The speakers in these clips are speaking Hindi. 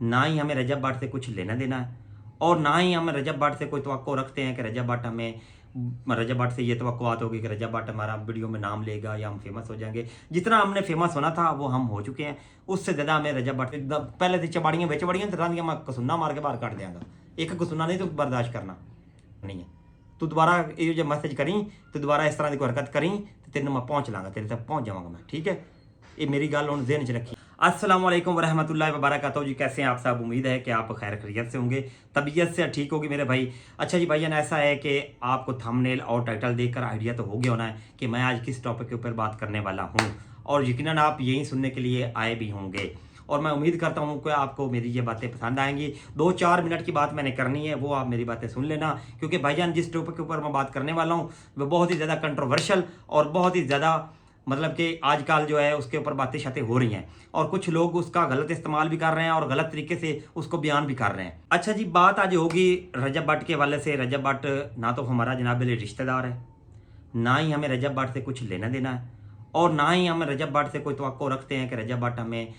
ना ही हमें रजब भट्ट से कुछ लेना देना है और ना ही हम रजब भट्ट से कोई तवक्को रखते हैं कि रजब भट्ट हमें रजब भट्ट से ये तवक्कुआत होगी कि रजब भट्ट हमारा वीडियो में नाम लेगा या हम फेमस हो जाएंगे। जितना हमने फेमस होना था वो हम हो चुके हैं, उससे ज़्यादा हमें रजब भट्ट पहले से चबाड़ियाँ बेचबाड़ियाँ तो मैं कसूना मार के बाहर काट देंगे। एक कसूना नहीं तो बर्दाश्त करना नहीं है। तू दोबारा ये जो मैसेज करी तो दोबारा इस तरह की कोई हरकत करी तो तेरे मैं पहुँच लाँगा, तेरे तक पहुँच जाऊँगा मैं। ठीक है, ये मेरी गल हुण ज़हन च रखी। अस्सलाम वालेकुम वरहमतुल्लाहि वबरकातुहू जी, कैसे हैं आप सब? उम्मीद है कि आप खैर खैरियत से होंगे, तबीयत से ठीक होगी मेरे भाई। अच्छा जी भाईजान, ऐसा है कि आपको थंबनेल और टाइटल देखकर आइडिया तो हो गया होना है कि मैं आज किस टॉपिक के ऊपर बात करने वाला हूँ और यकीनन आप यही सुनने के लिए आए भी होंगे और मैं उम्मीद करता हूँ कि आपको मेरी ये बातें पसंद आएंगी। 2-4 मिनट की बात मैंने करनी है, वो आप मेरी बातें सुन लेना, क्योंकि भाईजान जिस टॉपिक के ऊपर मैं बात करने वाला हूँ वो बहुत ही ज़्यादा कंट्रोवर्शियल और बहुत ही ज़्यादा मतलब कि आजकल जो है उसके ऊपर बातें शातें हो रही हैं और कुछ लोग उसका गलत इस्तेमाल भी कर रहे हैं और गलत तरीके से उसको बयान भी कर रहे हैं। अच्छा जी, बात आज होगी रजब भट्ट के हवाले से। रजब भट्ट ना तो हमारा जनाब रिश्तेदार है, ना ही हमें रजब भट्ट से कुछ लेना देना है और ना ही हम रजब भट्ट से कोई तवक्को रखते हैं कि रजब भट्ट हमें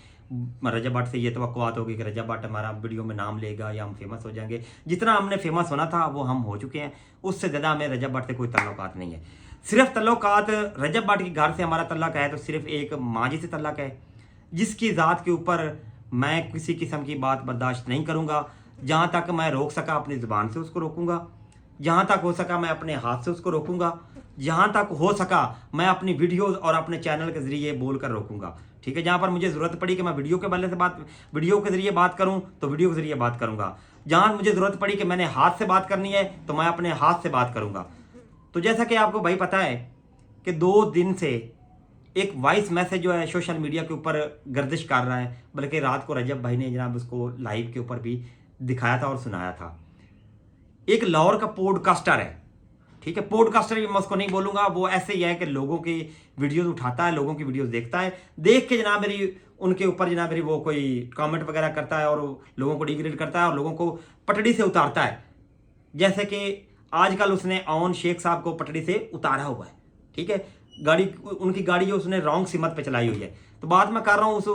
रजब भट्ट से ये तवक्कुआत होगी कि रजब भट्ट हमारा वीडियो में नाम लेगा या हम फेमस हो जाएंगे। जितना हमने फेमस होना था वो हम हो चुके हैं, उससे ज़्यादा हमें रजब भट्ट से कोई तल्लुकात नहीं है। सिर्फ तल्लुकात रजब भट्ट के घर से हमारा तल्लक है तो सिर्फ एक माँ जी से तल्लक है, जिसकी ज़ात के ऊपर मैं किसी किस्म की बात बर्दाश्त नहीं करूँगा। जहाँ तक मैं रोक सका अपनी ज़ुबान से उसको रोकूँगा, जहाँ तक हो सका मैं अपने हाथ से उसको रोकूँगा, जहाँ तक हो सका मैं अपनी वीडियोज़ और अपने चैनल के ज़रिए बोल कर रोकूँगा। ठीक है, जहाँ पर मुझे ज़रूरत पड़ी कि मैं वीडियो के वाले से वीडियो के ज़रिए बात करूँ तो वीडियो के ज़रिए बात करूँगा। जहाँ मुझे ज़रूरत पड़ी कि मैंने हाथ से बात करनी है तो मैं अपने हाथ से बात करूँगा। तो जैसा कि आपको भाई पता है कि 2 दिन से एक वॉइस मैसेज जो है सोशल मीडिया के ऊपर गर्दिश कर रहा है, बल्कि रात को रजब भाई ने जनाब उसको लाइव के ऊपर भी दिखाया था और सुनाया था। एक लाहौर का पॉडकास्टर है, ठीक है, पॉडकास्टर भी मैं उसको नहीं बोलूँगा, वो ऐसे ही है कि लोगों की वीडियोस उठाता है, लोगों की वीडियोस देखता है, देख के जनाब मेरी उनके ऊपर जनाब मेरी वो कोई कमेंट वगैरह करता है और लोगों को डिग्रेड करता है और लोगों को पटड़ी से उतारता है। जैसे कि आजकल उसने अवन शेख साहब को पटड़ी से उतारा हुआ है। ठीक है, गाड़ी उनकी गाड़ी जो उसने रॉन्ग सिमत पे चलाई हुई है। तो बात मैं कर रहा हूँ उस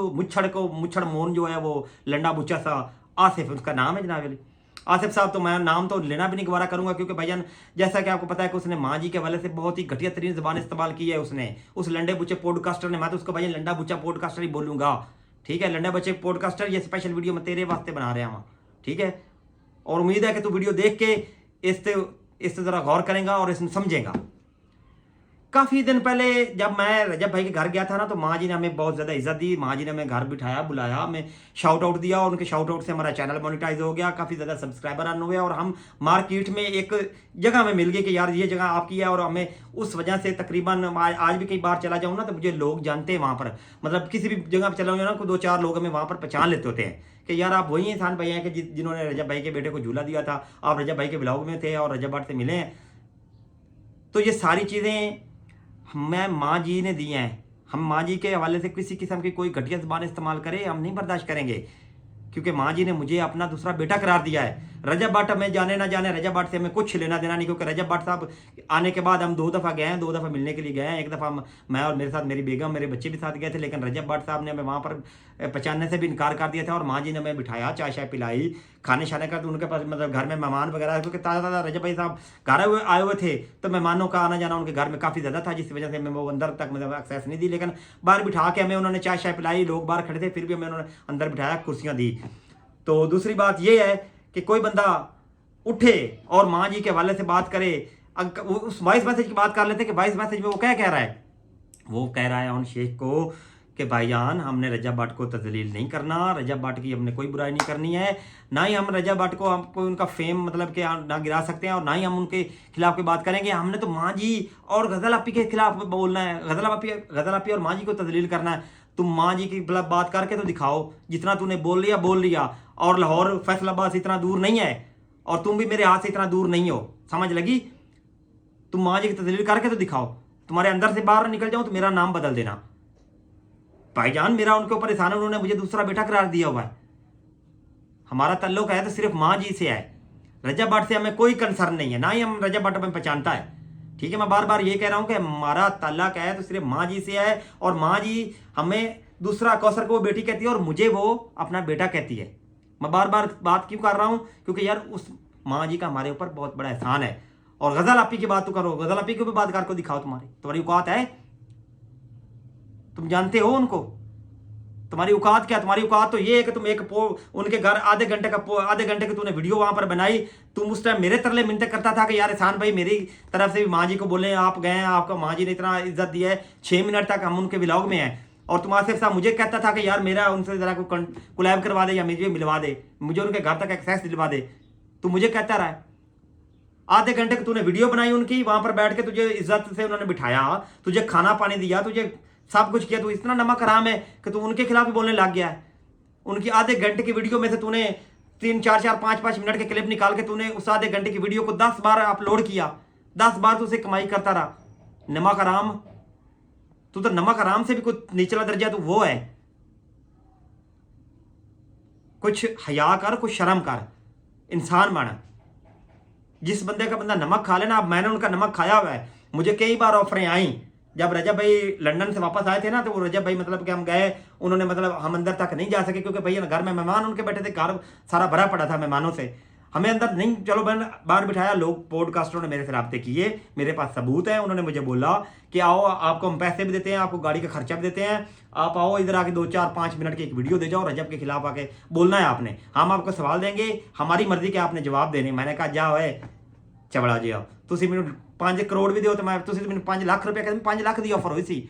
मुच्छड़ मोन जो है वो लंडा बुच्चा सा आसिफ उसका नाम है जनाब। आसिफ साहब तो मैं नाम तो लेना भी नहीं गवारा करूंगा, क्योंकि भाईजान जैसा कि आपको पता है कि उसने माँ जी के हवाले से बहुत ही घटिया तरीन ज़बान इस्तेमाल की है उसने, उस लंडे बुच्चे पॉडकास्टर ने। मैं तो उसको भाईजान लंडा बुच्चा पॉडकास्टर ही बोलूँगा। ठीक है, लंडा बच्चे पॉडकास्टर, ये स्पेशल वीडियो मैं तेरे वास्ते बना रहा हूँ। ठीक है, और उम्मीद है कि तू वीडियो देख के इस ज़रा गौर करेगा और इसमें समझेगा। काफ़ी दिन पहले जब मैं रजब भाई के घर गया था ना, तो माँ जी ने हमें बहुत ज़्यादा इज्जत दी। माँ जी ने हमें घर बिठाया, बुलाया, हमें शाउट आउट दिया और उनके शाउट आउट से हमारा चैनल मोनेटाइज हो गया, काफ़ी ज़्यादा सब्सक्राइबर आने हुए और हम मार्केट में एक जगह में मिल गए कि यार ये जगह आपकी है। और हमें उस वजह से तकरीबन आज भी कई बार चला जाऊँ ना तो मुझे लोग जानते हैं वहाँ पर, मतलब किसी भी जगह पर चला जाऊँ ना, 2-4 लोग हमें वहाँ पर पहचान लेते होते हैं कि यार आप वही इंसान भाई हैं कि जिन्होंने रजब भाई के बेटे को झूला दिया था, आप रजब भाई के ब्लॉग में थे और रजब भट्ट से मिले हैं। तो ये सारी चीज़ें मैं माँ जी ने दी हैं। हम माँ जी के हवाले से किसी किस्म की कोई घटिया ज़बान इस्तेमाल करे हम नहीं बर्दाश्त करेंगे, क्योंकि माँ जी ने मुझे अपना दूसरा बेटा करार दिया है। रजब भट्ट हमें जाने ना जाने, रजब भट्ट से हमें कुछ लेना देना नहीं, क्योंकि रजब भट्ट साहब आने के बाद हम 2 दफ़ा गए हैं, 2 दफ़ा मिलने के लिए गए हैं। एक दफ़ा मैं और मेरे साथ मेरी बेगम मेरे बच्चे भी साथ गए थे, लेकिन रजब भट्ट साहब ने हमें वहाँ पर पहचानने से भी इनकार कर दिया था और माँ जी ने हमें बिठाया, चाय शाय पिलाई, खाने शाने का। तो उनके पास मतलब घर में मेहमान वगैरह, क्योंकि ताज़ा ताज़ा रजब भाई साहब घर आए हुए थे, तो मेहमानों का आना जाना उनके घर में काफ़ी ज़्यादा था, जिस वजह से हमें वो अंदर तक मतलब एक्सेस नहीं दी। लेकिन बाहर बिठा के हमें उन्होंने चाय शाय पिलाई, लोग बाहर खड़े थे फिर भी हमें उन्होंने अंदर बिठाया, कुर्सियाँ दी। तो दूसरी बात यह है कि कोई बंदा उठे और माँ जी के हवाले से बात करे, उस वॉइस मैसेज की बात कर लेते हैं कि वॉइस मैसेज में वो क्या कह रहा है। वो कह रहा है उन शेख को कि भाईजान हमने रजब भट्ट को तजलील नहीं करना, रजब भट्ट की हमने कोई बुराई नहीं करनी है, ना ही हम रजब भट्ट को हमको उनका फेम मतलब कि ना गिरा सकते हैं और ना ही हम उनके खिलाफ कोई बात करेंगे। हमने तो माँ जी और गज़ल आपी के खिलाफ बोलना है, गज़ल आपी और माँ जी को तजलील करना है। तुम माँ जी की बात करके तो दिखाओ, जितना तूने बोल लिया। और लाहौर फैसलाबाद से इतना दूर नहीं है और तुम भी मेरे हाथ से इतना दूर नहीं हो, समझ लगी? तुम माँ जी की तजलील करके तो दिखाओ, तुम्हारे अंदर से बाहर निकल जाऊं तो मेरा नाम बदल देना। भाईजान मेरा उनके ऊपर एहसान है, उन्होंने मुझे दूसरा बेटा करार दिया हुआ है। हमारा ताल्लुक है तो सिर्फ माँ जी से है, रजब भट्ट से हमें कोई कंसर्न नहीं है, ना ही हम रजब भट्ट हमें पहचानता है। ठीक है, मैं बार बार ये कह रहा हूँ कि हमारा ताल्लुक है तो सिर्फ माँ जी से है और माँ जी हमें दूसरा कौसर को वो बेटी कहती है और मुझे वो अपना बेटा कहती है। मैं बार बार बात क्यों कर रहा हूँ, क्योंकि यार उस माँ जी का हमारे ऊपर बहुत बड़ा एहसान है। और गजल आपी की बात तो करो, गजल आपी को भी बात करके दिखाओ, तुम्हारी औकात है, तुम जानते हो उनको, तुम्हारी औकात क्या? तुम्हारी औकात तो ये है कि तुम उनके घर आधे घंटे की तूने वीडियो वहां पर बनाई। तुम उस टाइम मेरे तरले मिन्नत करता था कि यार एहसान भाई मेरी तरफ से भी माँ जी को बोले, आप गए, आपका माँ जी ने इतना इज्जत दी है, 6 मिनट तक हम उनके व्लॉग में हैं, और तुम आसिफ साहब मुझे कहता था कि यार मेरा उनसे जरा कोलैब करवा दे या मुझे मिलवा दे, मुझे उनके घर तक एक्सेस दिलवा दे। तू मुझे कहता रहा है, आधे घंटे की तूने वीडियो बनाई उनकी, वहां पर बैठ के तुझे इज्जत से उन्होंने बिठाया, तुझे खाना पानी दिया, तुझे सब कुछ किया, तू इतना नमक हराम है कि तू उनके खिलाफ भी बोलने लग गया है। उनकी आधे घंटे की वीडियो में से तूने 3-4 5 मिनट के क्लिप निकाल के तूने उस आधे घंटे की वीडियो को 10 बार अपलोड किया, 10 बार तू उसे कमाई करता रहा। नमक हराम, तू तो नमक हराम से भी कुछ निचला दर्जा तू वो है। कुछ हया कर, कुछ शर्म कर, इंसान बन। जिस बंदे का बंदा नमक खा लेना, अब मैंने उनका नमक खाया हुआ है। मुझे कई बार ऑफरें आई, जब रजब भाई लंदन से वापस आए थे ना, तो वो रजब भाई मतलब कि हम गए, उन्होंने मतलब हम अंदर तक नहीं जा सके क्योंकि भैया घर में मेहमान उनके बैठे थे, घर सारा भरा पड़ा था मेहमानों से, हमें अंदर नहीं, चलो बाहर बिठाया। लोग पॉडकास्टरों ने मेरे से रब्ते किए, मेरे पास सबूत है, उन्होंने मुझे बोला कि आओ आपको हम पैसे भी देते हैं, आपको गाड़ी का खर्चा भी देते हैं, आप आओ इधर आके 2-4-5 मिनट की एक वीडियो दे जाओ, रजब के खिलाफ आके बोलना है आपने, हम आपको सवाल देंगे, हमारी मर्जी के आपने जवाब देने। मैंने कहा जाओ है चबड़ा जी, तुम मैंने 5 करोड़ भी दो तो मैं मैंने 5 लाख रुपया कहते 5 लाख की ऑफर हुई सी।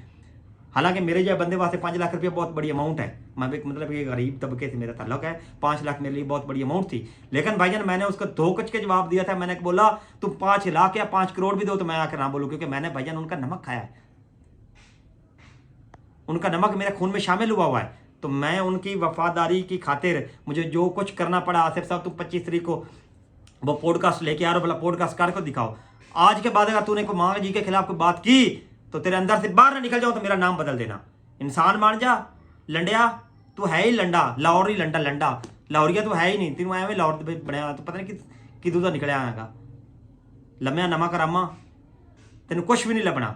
हालांकि मेरे जो बंदे वास्ते 5 लाख रुपया बहुत बड़ी अमाउंट है, मैं भी मतलब ये गरीब तबके से मेरा ताल्लुक है, 5 लाख मेरे लिए बहुत बड़ी अमाउंट थी। लेकिन भाईजान मैंने उसको धोकच के जवाब दिया था, मैंने बोला तुम 5 लाख या 5 करोड़ भी दो तो मैं आकर ना बोलूँ, क्योंकि मैंने भाईजान उनका नमक खाया है, उनका नमक मेरे खून में शामिल हुआ है। तो मैं उनकी वफादारी की खातिर मुझे जो कुछ करना पड़ा। आसिफ साहब तुम 25 तारीख को वो पॉडकास्ट लेके आ रहे हो, भला पॉडकास्ट कर को दिखाओ। आज के बाद अगर तूने को माँ जी के खिलाफ कोई बात की तो तेरे अंदर से बाहर ना निकल जाओ तो मेरा नाम बदल देना। इंसान मान जा, लंडिया तू है ही लंडा, लाहौर ही लंडा लाहौरिया तो है ही नहीं, तेन एवं लाहौर बनया तो पता नहीं किदू का निकलिया आएगा लम्या नमा करामा, तेन कुछ भी नहीं लभना।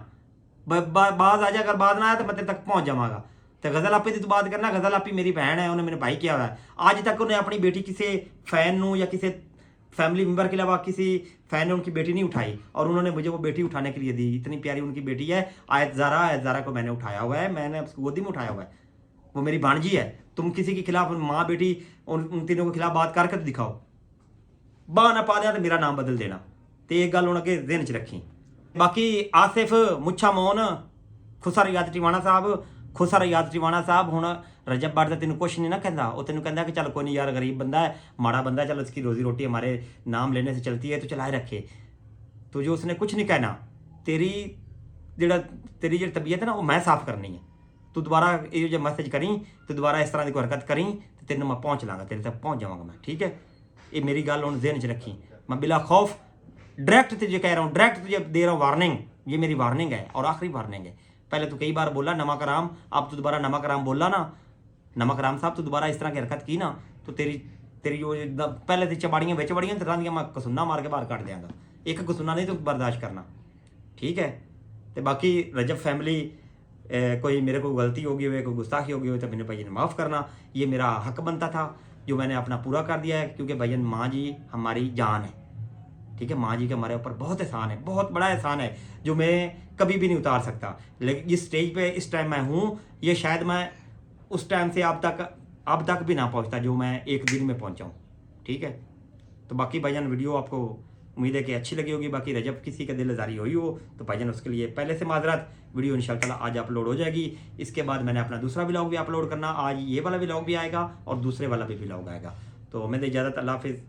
बाज आ जा, अगर बाज ना आया तो मैं तेरे तक पहुंच जावांगा। तो गजल आपी की तू बात करना, गजल आपी मेरी बहन है, उन्हें मेरे भाई किया हुआ है। आज तक उन्हें अपनी बेटी किसी फैन या किसी फैमिली मेंबर के अलावा किसी फैन ने उनकी बेटी नहीं उठाई, और उन्होंने मुझे वो बेटी उठाने के लिए दी। इतनी प्यारी उनकी बेटी है आयत ज़ारा को मैंने उठाया हुआ है, मैंने उसको गोदी में उठाया हुआ है, वो मेरी भांजी है। तुम किसी के खिलाफ माँ बेटी उन तीनों के खिलाफ बात करके दिखाओ, बाह ना पा दिया तो मेरा नाम बदल देना। तो एक गल उन्हें ध्यान च रखी। बाकी आसिफ मुच्छा मोन खुसा रियाद टिवाणा साहब हुण रजब भट्ट तेन कुछ नहीं ना कहता, वो तेन कहता कि चल कोई नहीं यार गरीब बंदा है, माड़ा बंदा है, चल उसकी रोजी रोटी हमारे नाम लेने से चलती है तो चलाए रखे। तो जो उसने कुछ नहीं कहना, तेरी जी तबीयत है ना वो मैं साफ करनी है। तू दोबारा ये जो मैसेज करी तो दोबारा इस तरह की कोई हरकत करी तो तेन मैं पहुँच लाँगा, तेरे तक पहुँच जाऊँगा मैं, ठीक है। ये मेरी गल हुण ज़हन च रखी, मैं बिला खौफ डायरेक्ट तुझे कह रहा हूँ, डायरेक्ट तुझे दे रहा हूँ वार्निंग, ये मेरी वार्निंग है और आखिरी वार्निंग है। पहले तो कई बार बोला नमक हराम, अब तो दोबारा नमक हराम बोला ना, नमक हराम साहब तो दोबारा इस तरह की हरकत की ना तो तेरी जो पहले तो चबाड़ियाँ बेच बड़ियाँ तो मैं कसूना मार के बाहर काट देंगा, एक कसूना नहीं तो बर्दाश्त करना, ठीक है। तो बाकी रजब फैमिली कोई मेरे को गलती होगी हुई, कोई गुस्ताखी होगी हुई तो मैंने भाई माफ़ करना, ये मेरा हक बनता था जो मैंने अपना पूरा कर दिया है, क्योंकि भैया माँ जी हमारी जान है, ठीक है। माँ जी का हमारे ऊपर बहुत एहसान है, बहुत बड़ा एहसान है जो मैं कभी भी नहीं उतार सकता। लेकिन जिस स्टेज पे इस टाइम मैं हूँ, ये शायद मैं उस टाइम से अब तक भी ना पहुँचता जो मैं एक दिन में पहुँचा हूँ, ठीक है। तो बाकी भाईजान वीडियो आपको उम्मीद है कि अच्छी लगी होगी। बाकी रजब किसी का दिल आज़ारी हुई हो तो भाईजान उसके लिए पहले से माजरत, वीडियो इंशाल्लाह आज अपलोड हो जाएगी। इसके बाद मैंने अपना दूसरा व्लॉग भी अपलोड करना, आज ये वाला व्लॉग भी आएगा और दूसरे वाला भी व्लॉग आएगा। तो मैं इजाज़त, अल्लाह हाफिज़,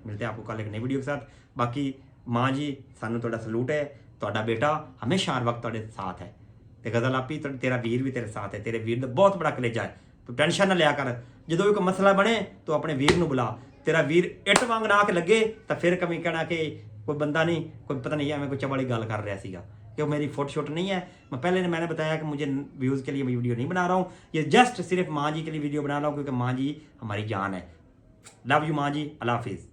मिलते हैं आपको कल एक नई वीडियो के साथ। बाकी माँ जी सानू तुहाडा सलूट है, तुहाडा बेटा हमेशा हर वक्त तुहाडे साथ है, तो गजल आपी तेरा वीर भी तेरे साथ है, तेरे वीर का बहुत बड़ा कलेजा है, तू टेंशन ना लिया कर, जो भी कोई मसला बने तो अपने वीर नू बुला, तेरा वीर इट वांग ना के लगे तो फिर कभी कहना कि कोई बंदा नहीं, कोई पता नहीं है मैं कोई चबड़ी गल कर रहा सीगा, कि मेरी फोटो शोट नहीं है। मैंने बताया कि मुझे व्यूज़ के लिए मैं वीडियो नहीं बना रहा हूँ, ये जस्ट सिर्फ माँ जी के लिए वीडियो बना रहा हूँ, क्योंकि माँ जी हमारी जान है। लव यू माँ जी, अल्लाह हाफिज़।